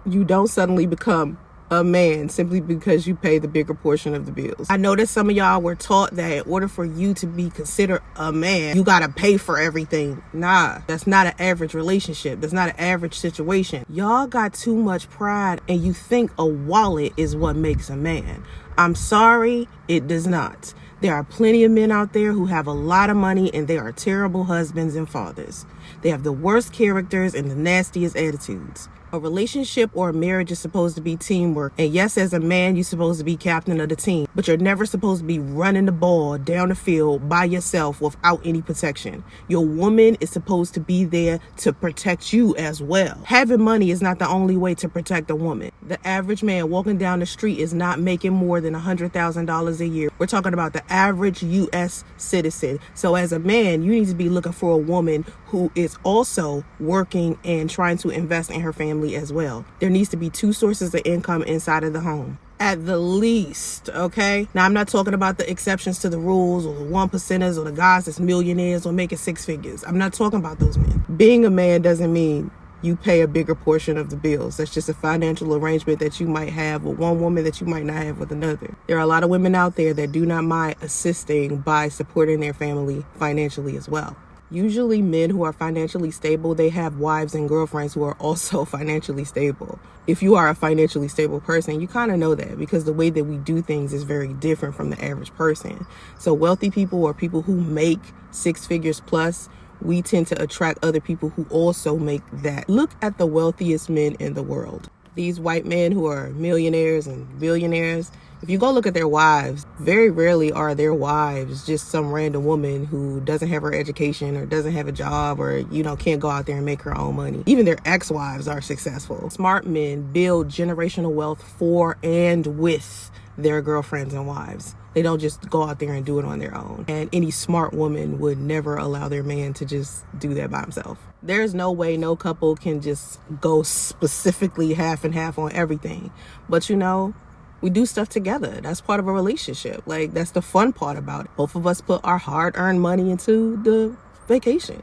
You don't suddenly become a man simply because you pay the bigger portion of the bills. I know that some of y'all were taught that in order for you to be considered a man, you gotta pay for everything. Nah, that's not an average relationship. That's not an average situation. Y'all got too much pride and you think a wallet is what makes a man. I'm sorry, it does not. There are plenty of men out there who have a lot of money and they are terrible husbands and fathers. They have the worst characters and the nastiest attitudes. A relationship or a marriage is supposed to be teamwork. And yes, as a man, you're supposed to be captain of the team. But you're never supposed to be running the ball down the field by yourself without any protection. Your woman is supposed to be there to protect you as well. Having money is not the only way to protect a woman. The average man walking down the street is not making more than $100,000 a year. We're talking about the average U.S. citizen. So as a man, you need to be looking for a woman who is also working and trying to invest in her family as well. There needs to be 2 sources of income inside of the home. At the least, okay? Now, I'm not talking about the exceptions to the rules or the 1%ers or the guys that's millionaires or making 6 figures. I'm not talking about those men. Being a man doesn't mean you pay a bigger portion of the bills. That's just a financial arrangement that you might have with one woman that you might not have with another. There are a lot of women out there that do not mind assisting by supporting their family financially as well. Usually men who are financially stable, they have wives and girlfriends who are also financially stable. If you are a financially stable person, you kind of know that because the way that we do things is very different from the average person. So wealthy people or people who make 6 figures plus, we tend to attract other people who also make that. Look at the wealthiest men in the world. These white men who are millionaires and billionaires, if you go look at their wives, very rarely are their wives just some random woman who doesn't have her education or doesn't have a job or, can't go out there and make her own money. Even their ex-wives are successful. Smart men build generational wealth for and with their girlfriends and wives. They don't just go out there and do it on their own. And any smart woman would never allow their man to just do that by himself. There's no way no couple can just go specifically half and half on everything. But we do stuff together. That's part of a relationship. Like, that's the fun part about it. Both of us put our hard-earned money into the vacation.